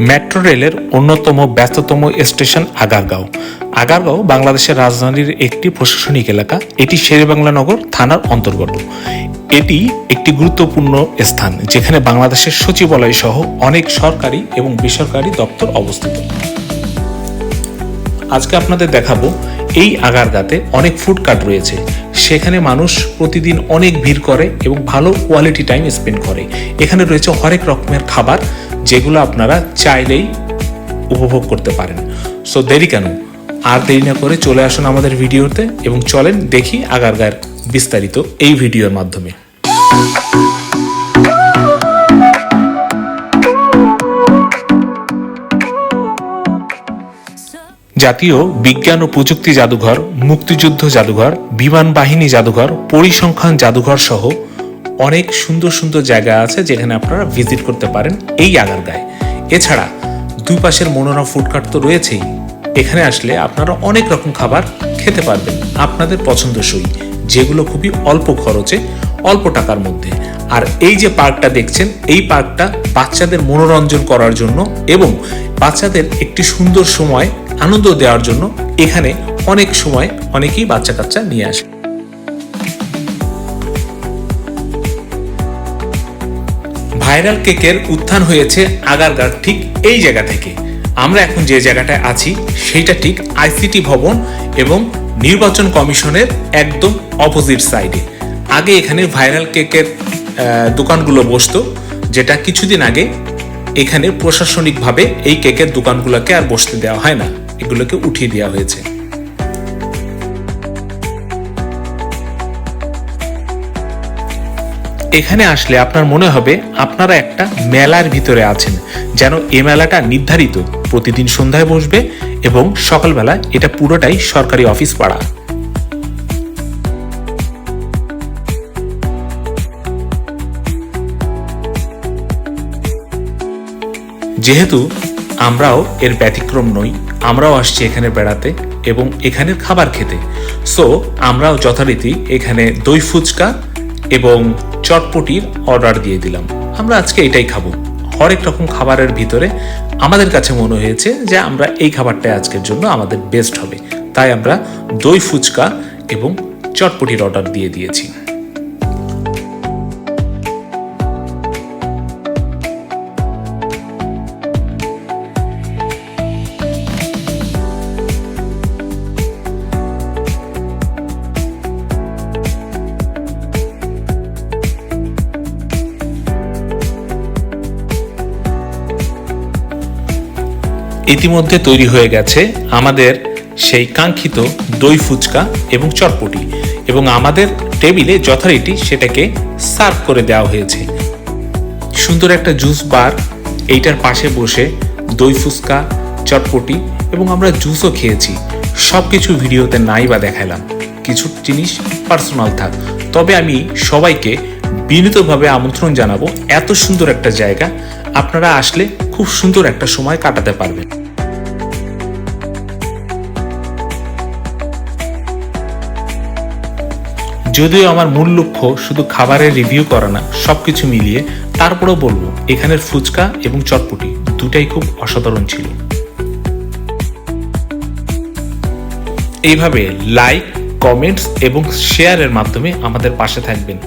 Metro রেলের অন্যতম ব্যস্ততম স্টেশন আগারগাঁও। আগারগাঁও বাংলাদেশের রাজধানীর একটি প্রশাসনিক এলাকা। এটি শেরেবাংলা নগর থানার অন্তর্গত। এটি একটি গুরুত্বপূর্ণ স্থান যেখানে বাংলাদেশের সচিবালয় সহ অনেক সরকারি এবং বেসরকারি দপ্তর অবস্থিত। আজকে আপনাদের দেখাবো এই আগারগাঁতে অনেক ফুডকার্ট রয়েছে। সেখানে মানুষ প্রতিদিন অনেক ভিড় করে এবং ভালো কোয়ালিটি টাইম স্পেন্ড করে। এখানে রয়েছে হরেক রকমের খাবার যেগুলো আপনারা চাইলেই উপভোগ করতে পারেন। সো দেরি কেন, আর দেরি না করে চলে আসুন আমাদের ভিডিওতে এবং চলেন দেখি আগারগাঁর বিস্তারিত এই ভিডিওর মাধ্যমে। জাতীয় বিজ্ঞান ও প্রযুক্তি জাদুঘর, মুক্তিযুদ্ধ জাদুঘর, বিমান বাহিনী জাদুঘর, পরিসংখ্যান জাদুঘর সহ অনেক সুন্দর সুন্দর জায়গা আছে যেখানে আপনারা ভিজিট করতে পারেন এই আগারগাঁয়ে। এছাড়া দুই পাশের মনোরম ফুডকার্ট তো রয়েছেই। এখানে আসলে আপনারা অনেক রকম খাবার খেতে পারবেন আপনাদের পছন্দসই, যেগুলো খুবই অল্প খরচে, অল্প টাকার মধ্যে। আর এই যে পার্কটা দেখছেন, এই পার্কটা বাচ্চাদের মনোরঞ্জন করার জন্য এবং বাচ্চাদের একটি সুন্দর সময় আনন্দ দেওয়ার জন্য এখানে অনেক সময় অনেকেই বাচ্চা কাচ্চা নিয়ে আসে। ভাইরাল কেকের উত্থান হয়েছে আগারগাঁর ঠিক এই জায়গা থেকে। আমরা এখন যে জায়গাটায় আছি সেইটা ঠিক আইসিটি ভবন এবং নির্বাচন কমিশনের একদম অপোজিট সাইডে। আগে এখানে ভাইরাল কেকের দোকানগুলো বসতো, যেটা কিছুদিন আগে এখানে প্রশাসনিকভাবে এই কেকের দোকানগুলোকে আর বসতে দেওয়া হয় না, এগুলোকে উঠিয়ে দেওয়া হয়েছে। এখানে আসলে আপনার মনে হবে আপনারা একটা মেলার ভিতরে আছেন, যেন এই মেলাটা নির্ধারিত প্রতিদিন সন্ধ্যায় বসবে এবং সকালবেলা এটা পুরোটাই সরকারি অফিস পাড়া। যেহেতু আমরাও এর ব্যতিক্রম নই, আমরাও আসছি এখানে বেড়াতে এবং এখানের খাবার খেতে। সো আমরাও যথারীতি এখানে দই ফুচকা এবং চটপটির অর্ডার দিয়ে দিলাম। আমরা আজকে এটাই খাবো। হরেক রকম খাবারের ভিতরে আমাদের কাছে মনে হয়েছে যে আমরা এই খাবারটাই আজকের জন্য আমাদের বেস্ট হবে, তাই আমরা দই ফুচকা এবং চটপটির অর্ডার দিয়ে দিয়েছি। ইতিমধ্যে তৈরি হয়ে গেছে আমাদের সেই কাঙ্ক্ষিত দই ফুচকা এবং চটপটি, এবং আমাদের টেবিলে যথারীতি সেটাকে সার্ভ করে দেওয়া হয়েছে। সুন্দর একটা জুস বার, এইটার পাশে বসে দই ফুচকা, চটপটি এবং আমরা জুসও খেয়েছি। সব কিছু ভিডিওতে নাই বা দেখালাম, কিছু জিনিস পার্সোনাল থাক। তবে আমি সবাইকে বিনীতভাবে আমন্ত্রণ জানাবো, এত সুন্দর একটা জায়গা আপনারা আসলে খুব সুন্দর একটা সময় কাটাতে পারবেন। যদিও আমার মূল লক্ষ্য শুধু খাবারের রিভিউ করা না, সবকিছু মিলিয়ে তারপরেও বলবো এখানের ফুচকা এবং চটপটি দুটাই খুব অসাধারণ ছিল। এইভাবে লাইক, কমেন্টস এবং শেয়ারের মাধ্যমে আমাদের পাশে থাকবেন।